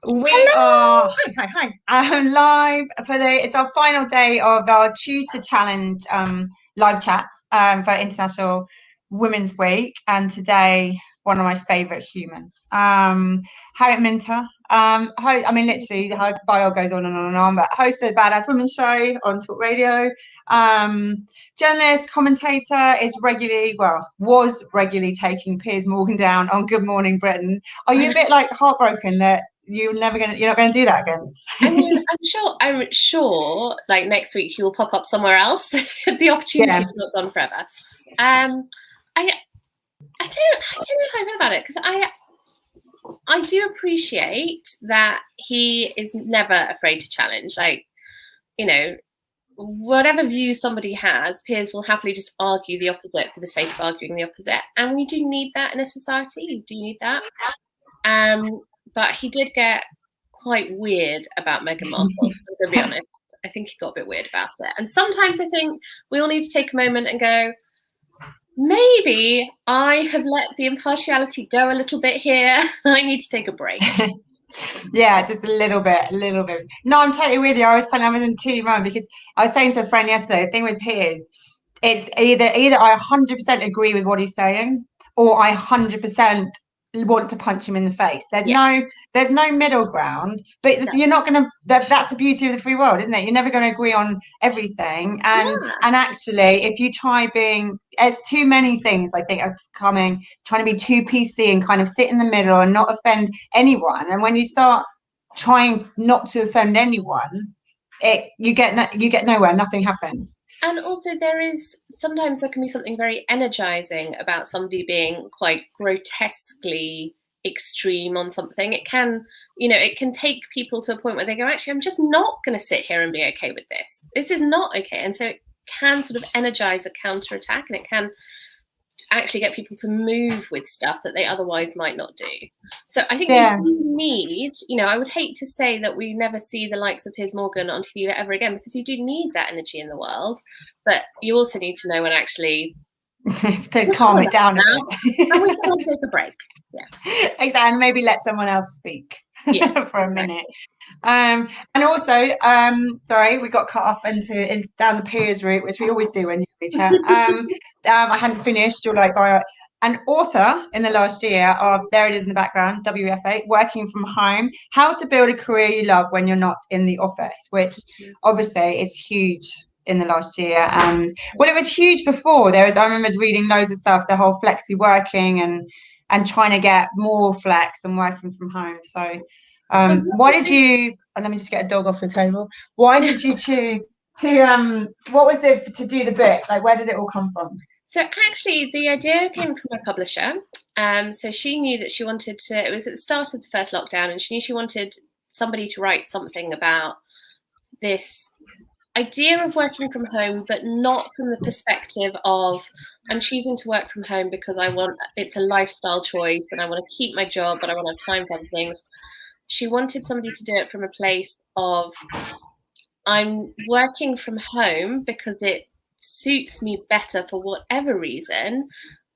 We Hello. are live it's our final day of our Choose to Challenge live chat for International Women's Week, and today one of my favourite humans, Harriet Minter. Literally, her bio goes on and on and on. But host of the Badass Women Show on Talk Radio, journalist, commentator, was regularly taking Piers Morgan down on Good Morning Britain. Are you a bit like heartbroken that you're not gonna do that again? I mean, I'm sure like next week he will pop up somewhere else. The opportunity is not gone forever. I don't know how I feel about it, because I do appreciate that he is never afraid to challenge. Like, you know, whatever view somebody has, Piers will happily just argue the opposite for the sake of arguing the opposite. And we do need that in a society. You do need that. But he did get quite weird about Meghan Markle, I'm going to be honest. I think he got a bit weird about it. And sometimes I think we all need to take a moment and go, maybe I have let the impartiality go a little bit here. I need to take a break. Yeah, just a little bit. No, I'm totally with you. I was in two mind, because I was saying to a friend yesterday, the thing with Piers, it's either I 100% agree with what he's saying, or I 100% want to punch him in the face. There's no middle ground. But you're not going to. That's the beauty of the free world, isn't it? You're never going to agree on everything. And actually, if you try it's too many things, I think, are trying to be too PC and kind of sit in the middle and not offend anyone. And when you start trying not to offend anyone, you get nowhere. Nothing happens. And also sometimes there can be something very energizing about somebody being quite grotesquely extreme on something. It can take people to a point where they go, actually, I'm just not going to sit here and be okay with this. This is not okay. And so it can sort of energize a counterattack, and it can actually get people to move with stuff that they otherwise might not do. So I think we need, I would hate to say that we never see the likes of Piers Morgan on TV ever again, because you do need that energy in the world, but you also need to know when actually to calm it down a bit. And we can all take a break. Yeah, exactly. And maybe let someone else speak for a minute. And also, sorry, we got cut off down the Piers route, which we always do when you chat. I hadn't finished your bio. An author in the last year of, there it is in the background, WFA, Working from Home, How to Build a Career You Love When You're Not in the Office, which obviously is huge in the last year. And it was huge before. I remember reading loads of stuff, the whole flexi working and trying to get more flex and working from home. So why did you, let me just get a dog off the table. Why did you choose to, what was to do the book? Like, where did it all come from? So actually, the idea came from my publisher. So she knew that she wanted to, it was at the start of the first lockdown, and she knew she wanted somebody to write something about this idea of working from home, but not from the perspective of, I'm choosing to work from home because it's a lifestyle choice and I want to keep my job, but I want to have time for other things. She wanted somebody to do it from a place of, I'm working from home because it suits me better for whatever reason,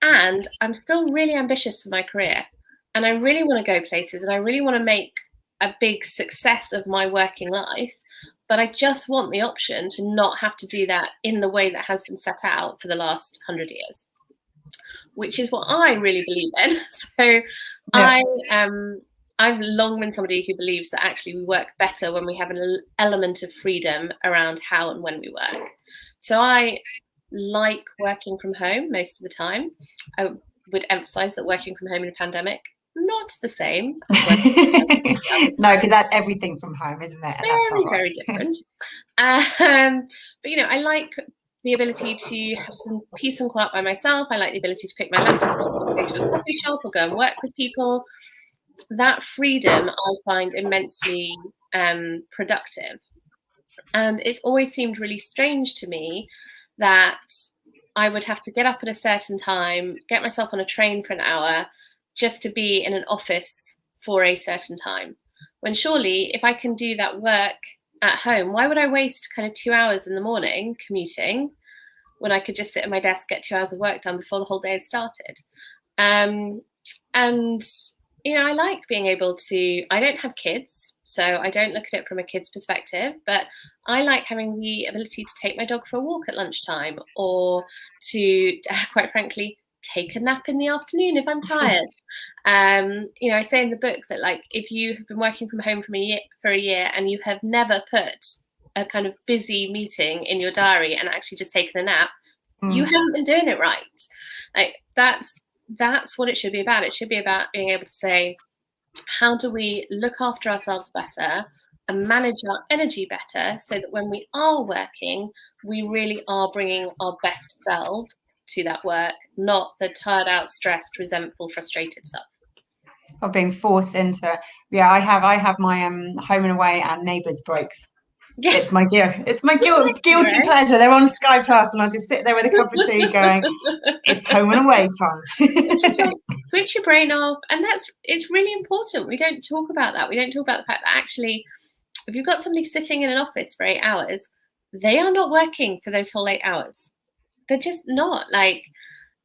and I'm still really ambitious for my career, and I really want to go places, and I really want to make a big success of my working life, but I just want the option to not have to do that in the way that has been set out for the last 100 years, which is what I really believe in. So I've long been somebody who believes that actually we work better when we have an element of freedom around how and when we work. So I like working from home most of the time. I would emphasize that working from home in a pandemic, not the same as working No, because that's everything from home, isn't it? Very, very different. But I like the ability to have some peace and quiet by myself. I like the ability to pick my laptop up, go to a coffee shop, or go and work with people. That freedom I find immensely productive. And it's always seemed really strange to me that I would have to get up at a certain time, get myself on a train for an hour just to be in an office for a certain time. When surely, if I can do that work at home, why would I waste kind of 2 hours in the morning commuting when I could just sit at my desk, get 2 hours of work done before the whole day had started? And I like being able to, I don't have kids, so I don't look at it from a kid's perspective, but I like having the ability to take my dog for a walk at lunchtime, or to quite frankly, take a nap in the afternoon if I'm tired. I say in the book that, like, if you have been working from home for a year and you have never put a kind of busy meeting in your diary and actually just taken a nap, you haven't been doing it right. Like, that's what it should be about. It should be about being able to say, how do we look after ourselves better and manage our energy better, so that when we are working, we really are bringing our best selves to that work, not the tired out, stressed, resentful, frustrated self. Or being forced into, I have my home and away and neighbours breaks. Yeah. It's my guilty pleasure. They're on Sky Plus, and I just sit there with a cup of tea going, it's home and away time. It's just like, switch your brain off. And it's really important. We don't talk about that. We don't talk about the fact that actually, if you've got somebody sitting in an office for 8 hours, they are not working for those whole 8 hours. They're just not. Like,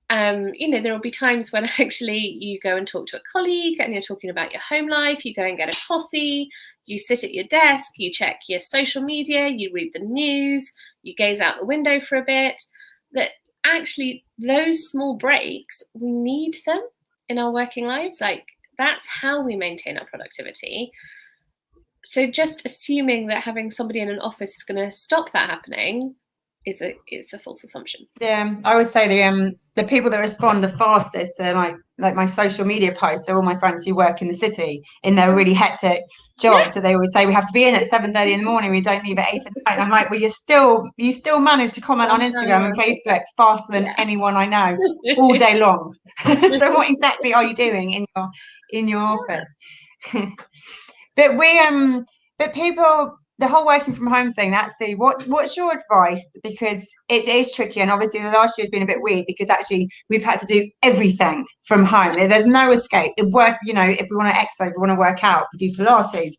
there will be times when actually you go and talk to a colleague and you're talking about your home life, you go and get a coffee, you sit at your desk, you check your social media, you read the news, you gaze out the window for a bit. That actually, those small breaks, we need them in our working lives. Like, that's how we maintain our productivity. So just assuming that having somebody in an office is going to stop that happening is a false assumption. Yeah, I would say the people that respond the fastest to like my social media posts are all my friends who work in the city in their really hectic jobs. So they always say, we have to be in at 7:30 in the morning, we don't leave at 8 at night. I'm like, well, you still manage to comment on Instagram and Facebook faster than anyone I know all day long. So what exactly are you doing in your office? But people, the whole working from home thing, what's your advice? Because it is tricky, and obviously the last year's been a bit weird because actually we've had to do everything from home. There's no escape. If we want to exercise, we want to work out, we do Pilates,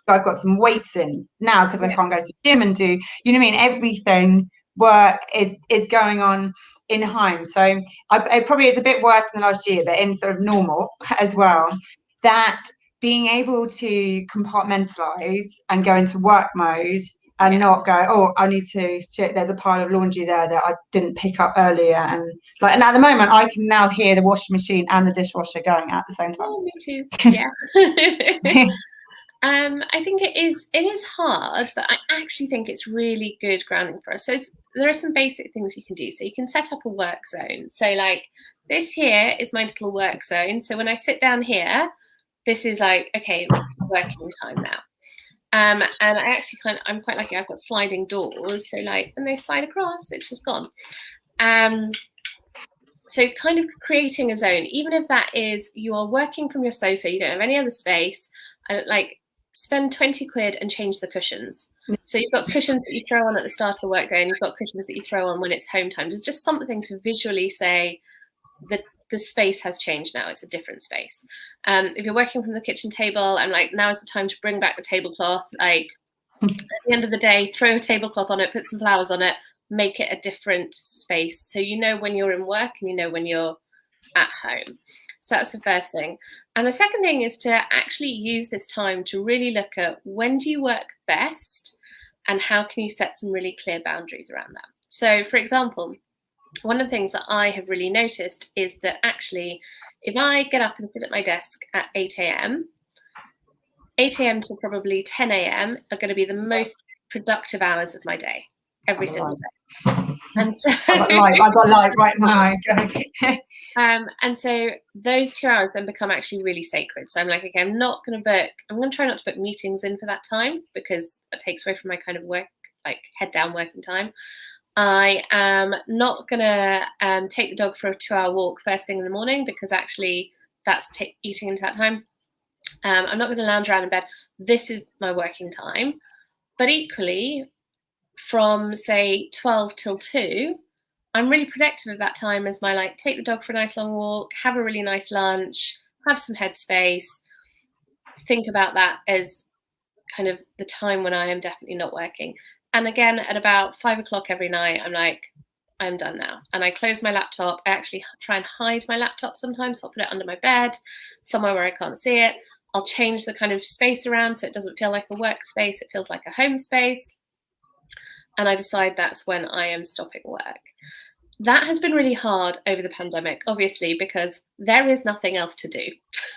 I've got some weights in now because I can't go to the gym and do, you know what I mean? Everything work is going on in home. So it probably is a bit worse than last year, but in sort of normal as well. That being able to compartmentalize and go into work mode and not go, oh, I need to, shit, there's a pile of laundry there that I didn't pick up earlier. And at the moment, I can now hear the washing machine and the dishwasher going at the same time. Oh, me too. Yeah. I think it is hard, but I actually think it's really good grounding for us. So there are some basic things you can do. So you can set up a work zone. So like, this here is my little work zone. So when I sit down here, this is like, okay, working time now. And I'm quite lucky. I've got sliding doors. So like, when they slide across, it's just gone. So kind of creating a zone, even if that is you are working from your sofa, you don't have any other space, like spend 20 quid and change the cushions. So you've got cushions that you throw on at the start of the workday, and you've got cushions that you throw on when it's home time. There's just something to visually say that the space has changed now. It's a different space. If you're working from the kitchen table, I'm like, now is the time to bring back the tablecloth. Like, at the end of the day, throw a tablecloth on it, put some flowers on it, make it a different space. So you know when you're in work and you know when you're at home. So that's the first thing. And the second thing is to actually use this time to really look at, when do you work best and how can you set some really clear boundaries around that? So for example, one of the things that I have really noticed is that actually, if I get up and sit at my desk at 8 a.m., 8 a.m. to probably 10 a.m. are going to be the most productive hours of my day, every single day. And so I've got light right in my eye. And so those 2 hours then become actually really sacred. So I'm like, okay, I'm going to try not to book meetings in for that time, because it takes away from my kind of work, like head down working time. I am not going to take the dog for a 2-hour walk first thing in the morning, because actually that's eating into that time. I'm not going to lounge around in bed. This is my working time. But equally, from say 12 till 2, I'm really productive of that time as my, like, take the dog for a nice long walk, have a really nice lunch, have some headspace, think about that as kind of the time when I am definitely not working. And again, at about 5 o'clock every night, I'm like, I'm done now. And I close my laptop. I actually try and hide my laptop sometimes. So I'll put it under my bed, somewhere where I can't see it. I'll change the kind of space around so it doesn't feel like a workspace. It feels like a home space. And I decide that's when I am stopping work. That has been really hard over the pandemic, obviously, because there is nothing else to do.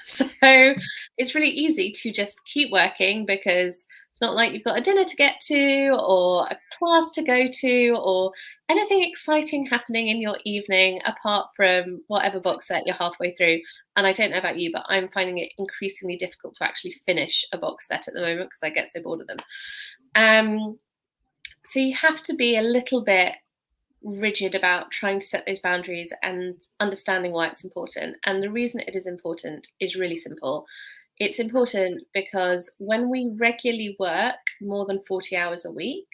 So it's really easy to just keep working because it's not like you've got a dinner to get to or a class to go to or anything exciting happening in your evening apart from whatever box set you're halfway through. And I don't know about you, but I'm finding it increasingly difficult to actually finish a box set at the moment because I get so bored of them. So you have to be a little bit rigid about trying to set those boundaries and understanding why it's important. And the reason it is important is really simple. It's important because when we regularly work more than 40 hours a week,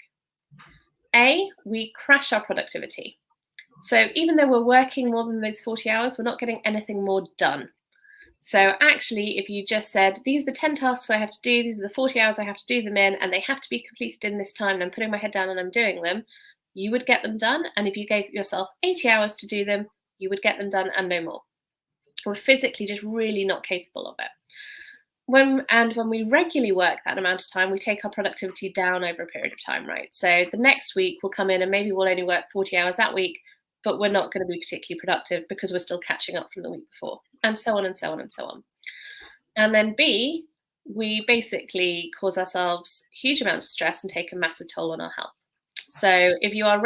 we crash our productivity. So even though we're working more than those 40 hours, we're not getting anything more done. So actually, if you just said, these are the 10 tasks I have to do, these are the 40 hours I have to do them in, and they have to be completed in this time, and I'm putting my head down and I'm doing them, you would get them done. And if you gave yourself 80 hours to do them, you would get them done and no more. We're physically just really not capable of it. When we regularly work that amount of time, we take our productivity down over a period of time, right? So the next week we'll come in and maybe we'll only work 40 hours that week, but we're not going to be particularly productive because we're still catching up from the week before, and so on and so on and so on. And then B, we basically cause ourselves huge amounts of stress and take a massive toll on our health. So if you are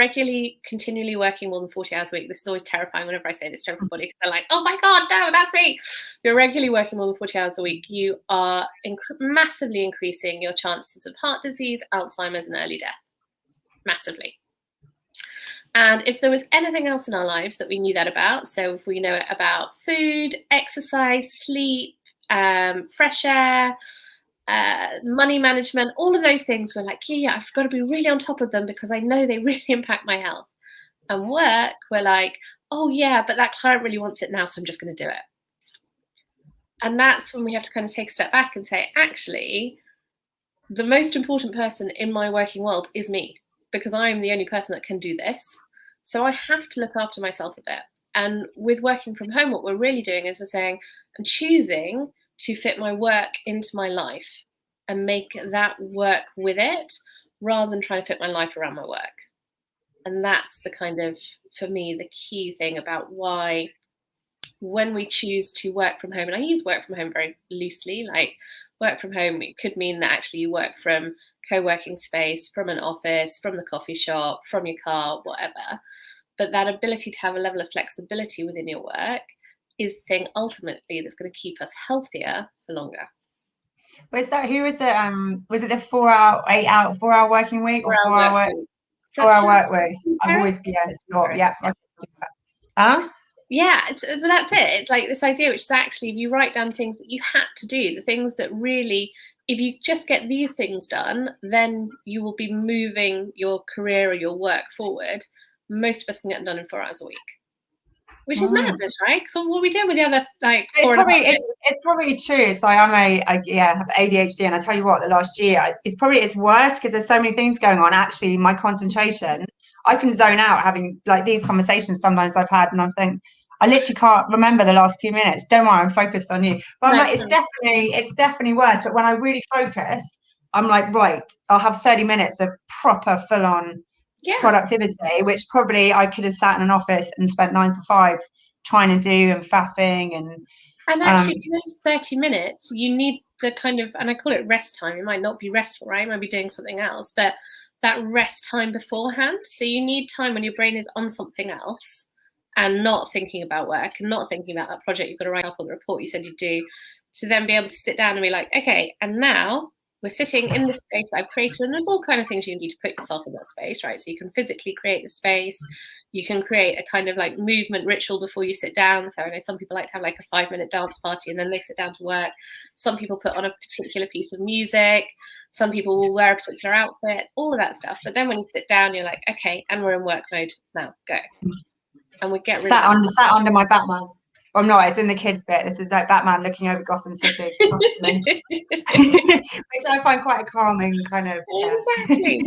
continually working more than 40 hours a week, this is always terrifying whenever I say this to everybody, because they're like, oh my God, no, that's me. If you're regularly working more than 40 hours a week, you are massively increasing your chances of heart disease, Alzheimer's, and early death. Massively. And if there was anything else in our lives that we knew that about, so if we know it about food, exercise, sleep, fresh air, money management, all of those things, we're like, yeah, I've got to be really on top of them because I know they really impact my health. And work, we're like, oh yeah, but that client really wants it now, so I'm just going to do it. And that's when we have to kind of take a step back and say, actually, the most important person in my working world is me, because I'm the only person that can do this. So I have to look after myself a bit. And with working from home, what we're really doing is we're saying, I'm choosing to fit my work into my life and make that work with it rather than trying to fit my life around my work. And that's the kind of, for me, the key thing about why when we choose to work from home, and I use work from home very loosely, like work from home, it could mean that actually you work from co-working space, from an office, from the coffee shop, from your car, whatever. But that ability to have a level of flexibility within your work is the thing ultimately that's going to keep us healthier for longer. Was it the 4 hour working week or 4 hour work? 4 hour work week. I've always Huh? Yeah, but that's it. It's like this idea, which is actually, if you write down things that you had to do, the things that really, if you just get these things done, then you will be moving your career or your work forward. Most of us can get them done in 4 hours a week. Which is madness, right? So what are we doing with the other It's probably true. It's like I have ADHD, and I tell you what, the last year it's worse because there's so many things going on. Actually, my concentration, I can zone out having like these conversations sometimes I've had, and I think I literally can't remember the last 2 minutes. Don't worry, I'm focused on you. But it's definitely worse. But when I really focus, I'm like, right, I'll have 30 minutes of proper full on productivity, which probably I could have sat in an office and spent 9 to 5 trying to do and faffing and actually for those 30 minutes you need the kind of, and I call it rest time. It might not be restful, right? You might be doing something else, but that rest time beforehand. So you need time when your brain is on something else and not thinking about work and not thinking about that project you've got to write up or the report you said you'd do, to then be able to sit down and be like, okay, and now we're sitting in the space that I've created, and there's all kind of things you can do to put yourself in that space, right? So you can physically create the space, you can create a kind of like movement ritual before you sit down. So I know some people like to have like a 5-minute dance party and then they sit down to work. Some people put on a particular piece of music. Some people will wear a particular outfit, all of that stuff. But then when you sit down, you're like, okay, and we're in work mode now, go. And we get sat under my Batman. Well, no, it's in the kids bit. This is like Batman looking over Gotham City, which I find quite a calming kind of. Exactly.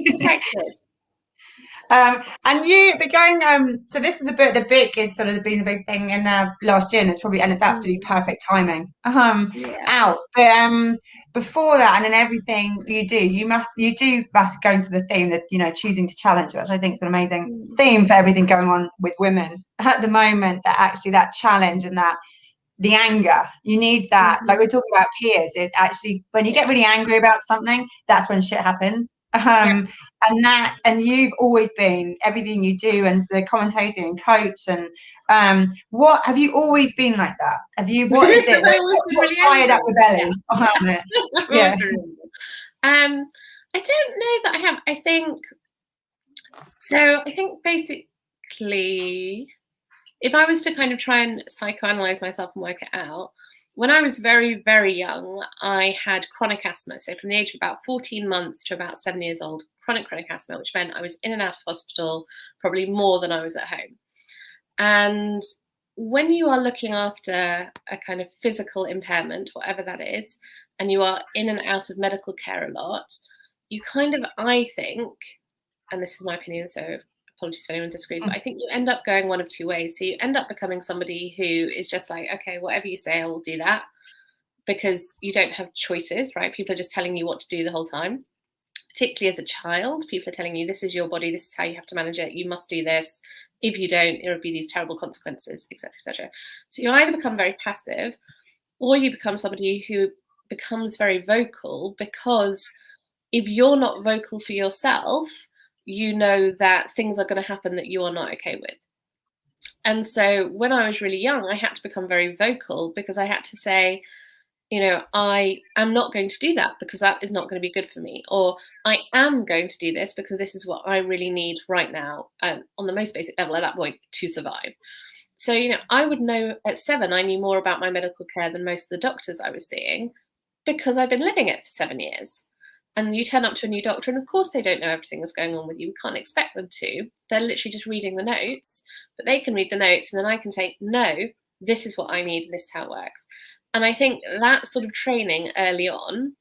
And you began, so this is the big is sort of been the big thing in last year, and it's absolutely perfect timing out. But before that, and in everything you do, you do go into the theme that, you know, choosing to challenge, which I think is an amazing theme for everything going on with women at the moment. That actually that challenge and that the anger, you need that. Like we're talking about peers, is actually when you get really angry about something, that's when shit happens. And you've always been everything you do, and the commentating and coach, and what have you always been like that? Have you? What is it? What's fired up the belly around it? Yeah. I don't know that I have. I think basically, if I was to kind of try and psychoanalyze myself and work it out, when I was very, very young, I had chronic asthma. So from the age of about 14 months to about 7 years old, chronic asthma, which meant I was in and out of hospital probably more than I was at home. And when you are looking after a kind of physical impairment, whatever that is, and you are in and out of medical care a lot, you kind of, I think, and this is my opinion, so apologies if anyone disagrees, but I think you end up going one of two ways. So you end up becoming somebody who is just like, okay, whatever you say, I will do that, because you don't have choices, right? People are just telling you what to do the whole time. Particularly as a child, people are telling you, this is your body, this is how you have to manage it, you must do this. If you don't, it will be these terrible consequences, etc., etc. So you either become very passive, or you become somebody who becomes very vocal, because if you're not vocal for yourself, you know that things are going to happen that you are not okay with. And so when I was really young, I had to become very vocal, because I had to say, you know, I am not going to do that because that is not going to be good for me. Or I am going to do this because this is what I really need right now, on the most basic level at that point, to survive. So, you know, I would know at 7, I knew more about my medical care than most of the doctors I was seeing, because I've been living it for 7 years. And you turn up to a new doctor, and of course they don't know everything that's going on with you. We can't expect them to. They're literally just reading the notes, but they can read the notes, and then I can say, no, this is what I need, and this is how it works. And I think that sort of training early on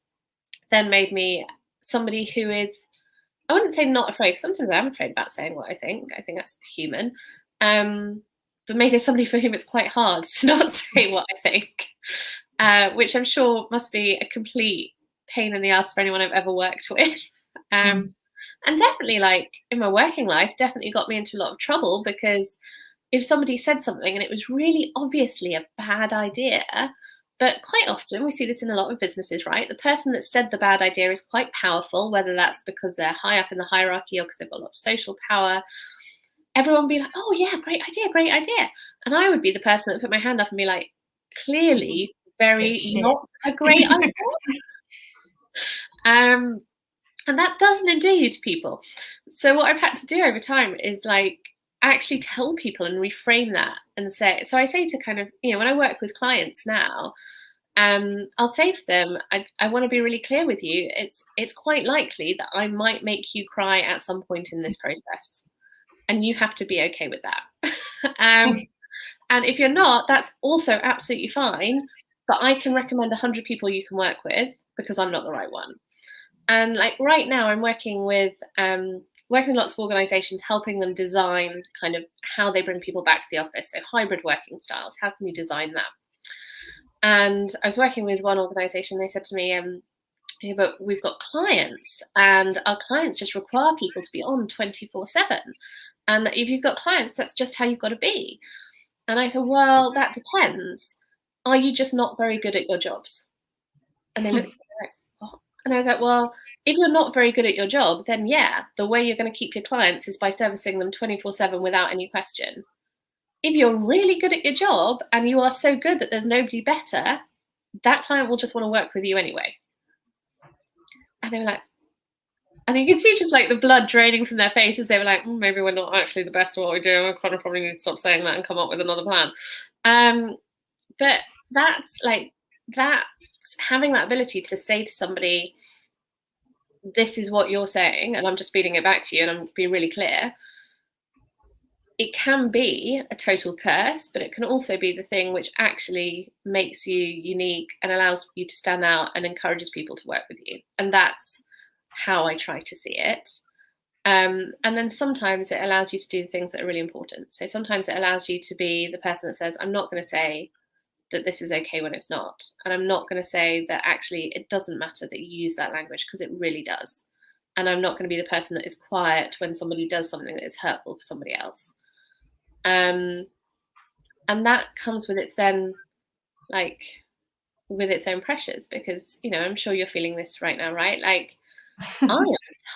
then made me somebody who is, I wouldn't say not afraid, because sometimes I'm afraid about saying what I think. I think that's human. But made it somebody for whom it's quite hard to not say what I think, which I'm sure must be a complete pain in the ass for anyone I've ever worked with. And definitely, like, in my working life, definitely got me into a lot of trouble, because if somebody said something and it was really obviously a bad idea, but quite often we see this in a lot of businesses, right? The person that said the bad idea is quite powerful, whether that's because they're high up in the hierarchy or because they've got a lot of social power. Everyone would be like, oh yeah, great idea, great idea. And I would be the person that would put my hand up and be like, clearly very not a great idea. And that doesn't engage people. So what I've had to do over time is, like, actually tell people and reframe that and say, so I say to kind of, you know, when I work with clients now, I'll say to them, I want to be really clear with you. It's quite likely that I might make you cry at some point in this process, and you have to be okay with that. And if you're not, that's also absolutely fine, but I can recommend 100 people you can work with, because I'm not the right one. And like right now, I'm working with lots of organizations, helping them design kind of how they bring people back to the office. So hybrid working styles, how can you design that? And I was working with one organization, they said to me, yeah, but we've got clients, and our clients just require people to be on 24/7. And if you've got clients, that's just how you've got to be. And I said, well, that depends. Are you just not very good at your jobs? And they looked at me like, what? And I was like, well, if you're not very good at your job, then yeah, the way you're going to keep your clients is by servicing them 24/7 without any question. If you're really good at your job and you are so good that there's nobody better, that client will just want to work with you anyway. And they were like, and you can see just like the blood draining from their faces. They were like, maybe we're not actually the best at what we do. I kind of probably need to stop saying that and come up with another plan. But that's like, that's having that ability to say to somebody, this is what you're saying, and I'm just feeding it back to you, and I'm being really clear. It can be a total curse, but it can also be the thing which actually makes you unique and allows you to stand out and encourages people to work with you. And that's how I try to see it. And then sometimes it allows you to do the things that are really important. So sometimes it allows you to be the person that says, I'm not going to say that this is okay when it's not. And I'm not going to say that actually it doesn't matter that you use that language, because it really does. And I'm not going to be the person that is quiet when somebody does something that is hurtful for somebody else. And that comes with its then, like, with its own pressures, because, you know, I'm sure you're feeling this right now, right? Like, I am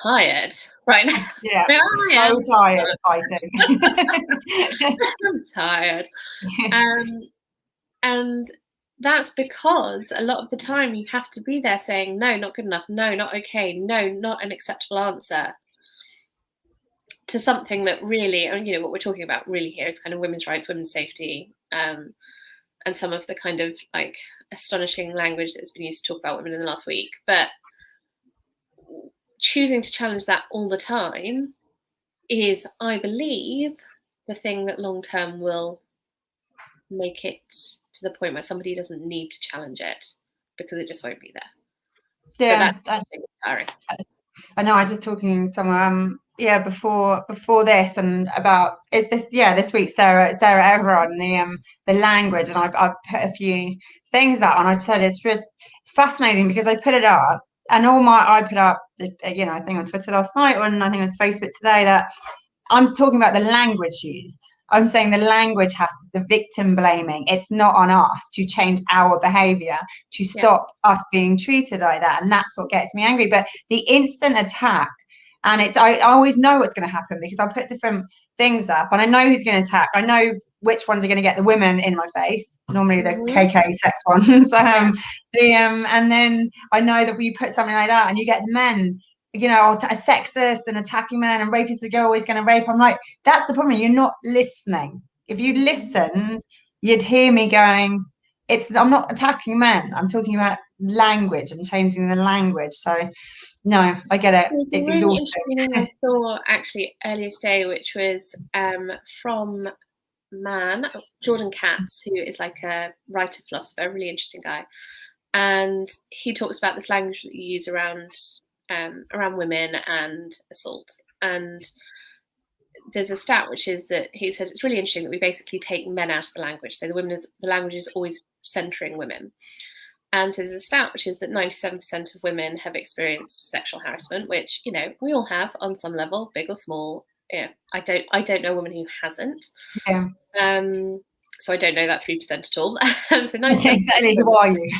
tired right now. Yeah, I so tired, I think. I'm tired. And that's because a lot of the time you have to be there saying, no, not good enough, no, not okay, no, not an acceptable answer to something that really, and you know, what we're talking about really here is kind of women's rights, women's safety, and some of the kind of like astonishing language that's been used to talk about women in the last week. But choosing to challenge that all the time is, I believe, the thing that long term will make it to the point where somebody doesn't need to challenge it, because it just won't be there. Yeah, I know. I was just talking to someone before this, and about this week Sarah Everard and the language, and I've put a few things out, and I said it's fascinating because I put it up, and I put up I think on Twitter last night, and I think on Facebook today, that I'm talking about the language used. I'm saying the language has the victim blaming. It's not on us to change our behavior to stop us being treated like that. And that's what gets me angry. But the instant attack, and I always know what's going to happen, because I'll put different things up and I know who's going to attack. I know which ones are going to get the women in my face, normally the KK sex ones. And then I know that we put something like that and you get the men, you know, a sexist and attacking men and rapists are always going to rape. I'm like, that's the problem. You're not listening. If you listened, you'd hear me going, I'm not attacking men. I'm talking about language and changing the language. So no, I get it. It's really exhausting. Interesting thing I saw actually earlier today, which was from Jordan Katz, who is like a writer philosopher, a really interesting guy. And he talks about this language that you use around women and assault. And there's a stat which is that he said it's really interesting that we basically take men out of the language. So the language is always centering women. And so there's a stat which is that 97% of women have experienced sexual harassment, which, you know, we all have on some level, big or small. Yeah, I don't know a woman who hasn't. Yeah. So I don't know that 3% at all. So 97%. Exactly. Who are you?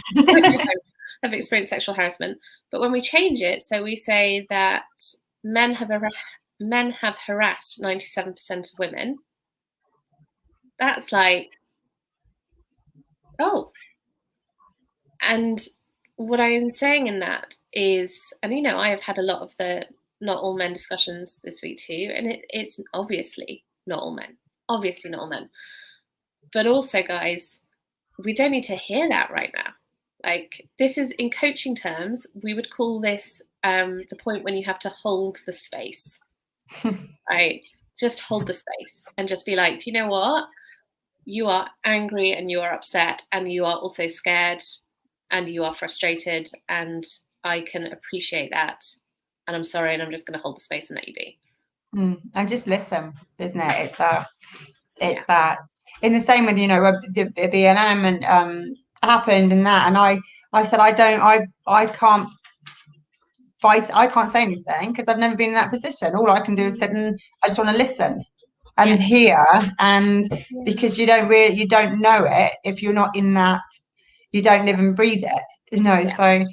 Have experienced sexual harassment. But when we change it, so we say that men have harassed 97% of women. That's like, oh. And what I am saying in that is, and you know, I have had a lot of the not all men discussions this week too, and it's obviously not all men. Obviously not all men. But also, guys, we don't need to hear that right now. Like, this is, in coaching terms, we would call this the point when you have to hold the space. Right? Just hold the space and just be like, do you know what? You are angry and you are upset and you are also scared and you are frustrated, and I can appreciate that. And I'm sorry, and I'm just going to hold the space and let you be. And just listen, isn't it? It's that. In the same with, you know, the BLM and happened and that, and I said I can't fight. I can't say anything because I've never been in that position. All I can do is sit and I just want to listen and hear, and because you don't know it if you're not in that. You don't live and breathe it, you know. So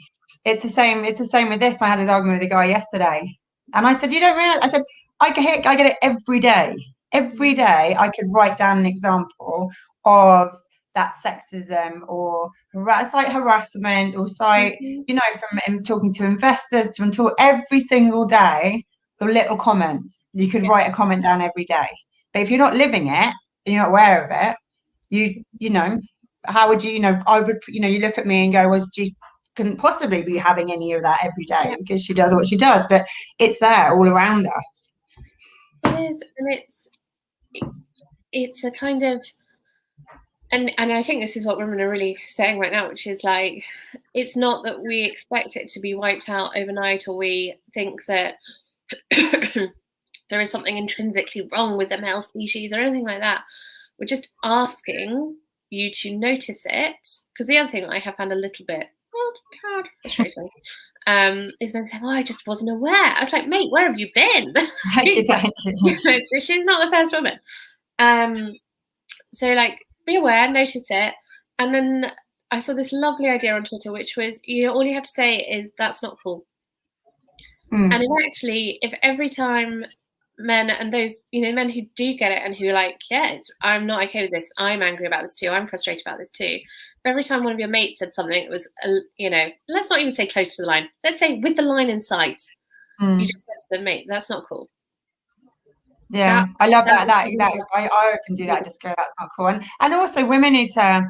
it's the same with this. I had an argument with a guy yesterday, and I said, you don't realize, I said, I get it every day. Every day I could write down an example of that sexism or site harassment or site, you know, from talking to investors, every single day, the little comments. You could write a comment down every day. But if you're not living it, you're not aware of it, you know, how would you, you know, I would, you know, you look at me and go, well, she couldn't possibly be having any of that every day because she does what she does, but it's there all around us. It is, and it's a kind of, and I think this is what women are really saying right now, which is like, it's not that we expect it to be wiped out overnight, or we think that there is something intrinsically wrong with the male species or anything like that. We're just asking you to notice it. Because the other thing I have found a little bit frustrating is when saying, "Oh, I just wasn't aware." I was like, "Mate, where have you been?" She's not the first woman. So like, be aware, notice it, and then I saw this lovely idea on Twitter, which was, all you have to say is, "That's not cool." And if every time men, and those men who do get it and who are like, "Yeah, I'm not okay with this, I'm angry about this too, I'm frustrated about this too," if every time one of your mates said something that was, let's not even say close to the line, let's say with the line in sight, you just said to them, "Mate, that's not cool." Yeah, I love that. I often do that. Just go, "That's not cool." And also, women need to,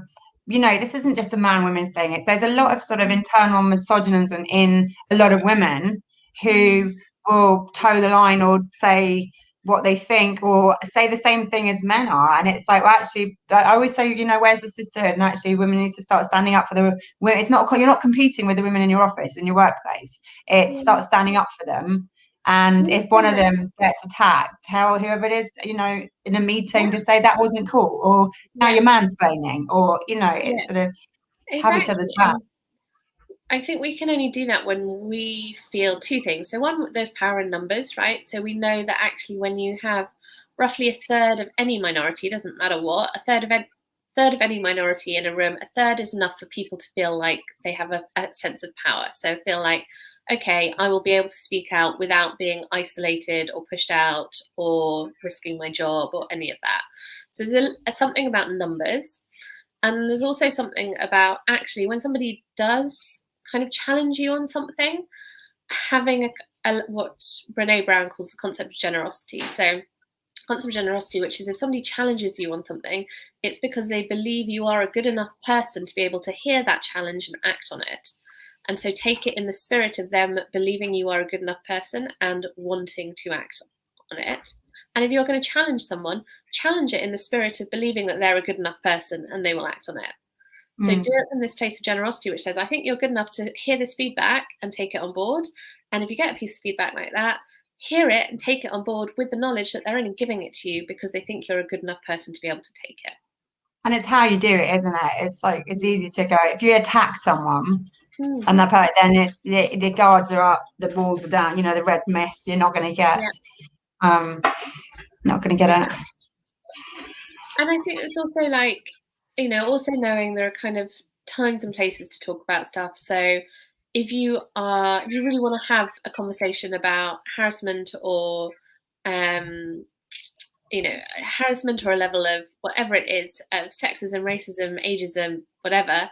this isn't just a man-women thing. There's a lot of sort of internal misogynism in a lot of women who will toe the line or say what they think or say the same thing as men are. And it's like, well, actually, I always say, where's the sisterhood? And actually, women need to start standing up for the women. It's not, you're not competing with the women in your office, in your workplace. It's start standing up for them. And if one of them gets attacked, tell whoever it is, in a meeting to say that wasn't cool, or now you're mansplaining, or, it's sort of have each other's back. I think we can only do that when we feel two things. So one, there's power in numbers, right? So we know that actually when you have roughly a third of any minority, doesn't matter what, a third of any minority in a room, a third is enough for people to feel like they have a sense of power. So feel like, okay, I will be able to speak out without being isolated or pushed out or risking my job or any of that. So there's something about numbers. And there's also something about actually when somebody does kind of challenge you on something, having what Brene Brown calls the concept of generosity. So concept of generosity, which is if somebody challenges you on something, it's because they believe you are a good enough person to be able to hear that challenge and act on it. And so take it in the spirit of them believing you are a good enough person and wanting to act on it. And if you're going to challenge someone, challenge it in the spirit of believing that they're a good enough person and they will act on it. So do it from this place of generosity, which says, I think you're good enough to hear this feedback and take it on board. And if you get a piece of feedback like that, hear it and take it on board with the knowledge that they're only giving it to you because they think you're a good enough person to be able to take it. And it's how you do it, isn't it? It's like, it's easy to go, if you attack someone and then it's the guards are up, the walls are down, the red mist, you're not going to get, it. And I think it's also like, also knowing there are kind of times and places to talk about stuff. So if you really want to have a conversation about harassment or, harassment or a level of whatever it is, of sexism, racism, ageism, whatever.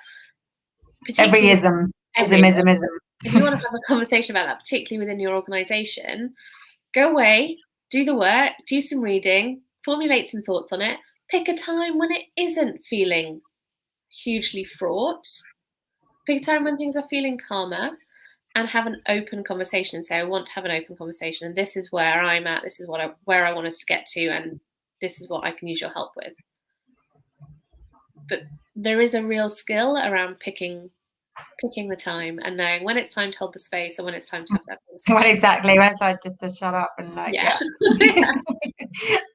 Every ism. If you want to have a conversation about that, particularly within your organisation, go away, do the work, do some reading, formulate some thoughts on it, pick a time when it isn't feeling hugely fraught, pick a time when things are feeling calmer, and have an open conversation and say, I want to have an open conversation, and this is where I'm at, this is where I want us to get to, and this is what I can use your help with. But there is a real skill around picking the time and knowing when it's time to hold the space and when it's time to have that conversation. Well, exactly. When it's time just to shut up and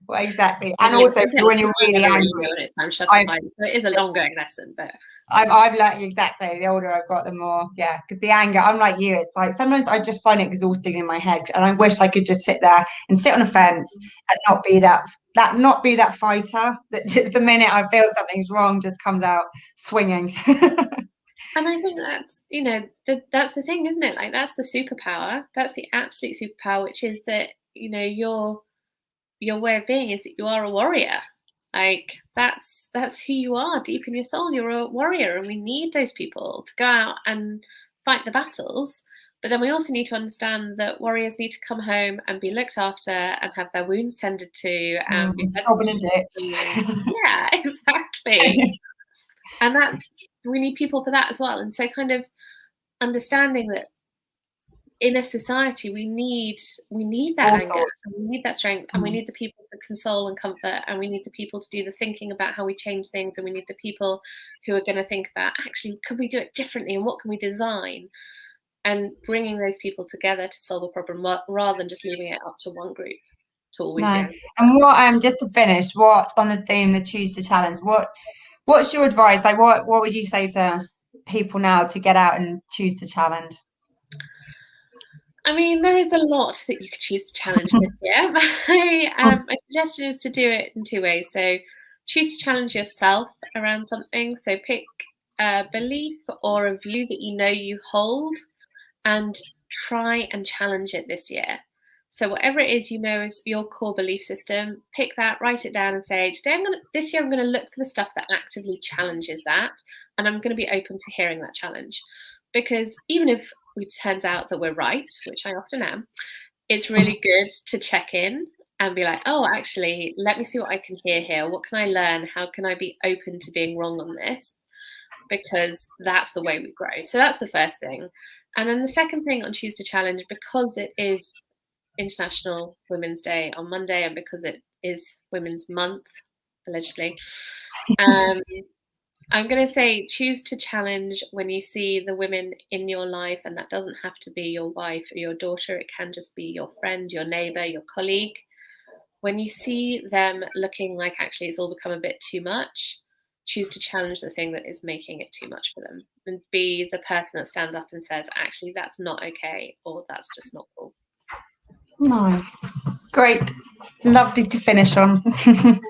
well, exactly. And also when you're really angry, when it's time to shut up. So it is an ongoing lesson, but I've learned exactly. The older I've got, the more, because the anger. I'm like you. It's like sometimes I just find it exhausting in my head, and I wish I could just sit there and sit on a fence and not be that fighter. That just the minute I feel something's wrong, just comes out swinging. And I think that's, that's the thing, isn't it? Like, that's the superpower. That's the absolute superpower, which is that, your way of being is that you are a warrior. Like, that's who you are deep in your soul. You're a warrior, and we need those people to go out and fight the battles. But then we also need to understand that warriors need to come home and be looked after and have their wounds tended to. And yeah, exactly. And we need people for that as well. And so kind of understanding that in a society, we need that anger, and we need that strength, and we need the people to console and comfort, and we need the people to do the thinking about how we change things, and we need the people who are going to think about, actually, could we do it differently, and what can we design, and bringing those people together to solve a problem rather than just leaving it up to one group. to always be. And what just to finish, what on the theme, the choose to challenge, what's your advice? Like what would you say to people now to get out and choose to challenge? I mean, there is a lot that you could choose to challenge this year. My suggestion is to do it in 2 ways. So choose to challenge yourself around something. So pick a belief or a view that you know you hold and try and challenge it this year. So whatever it is you know is your core belief system, pick that, write it down and say, this year I'm going to look for the stuff that actively challenges that, and I'm going to be open to hearing that challenge. Because even if it turns out that we're right, which I often am, it's really good to check in and be like, oh, actually, let me see what I can hear here. What can I learn? How can I be open to being wrong on this? Because that's the way we grow. So that's the first thing. And then the second thing on Choose to Challenge, because it is International Women's Day on Monday and because it is Women's Month, allegedly, I'm going to say choose to challenge when you see the women in your life, and that doesn't have to be your wife or your daughter. It can just be your friend, your neighbor, your colleague. When you see them looking like actually it's all become a bit too much, choose to challenge the thing that is making it too much for them and be the person that stands up and says, actually, that's not okay, or that's just not cool. Nice. Great. Lovely to finish on.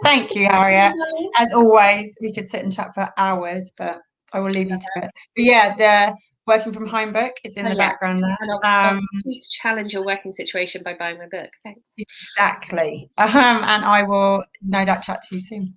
Thank you, Harriet. As always, we could sit and chat for hours, but I will leave you to it. But yeah, the working from home book is in the background there. And I'll choose to challenge your working situation by buying my book. Thanks. Exactly. And I will no doubt chat to you soon.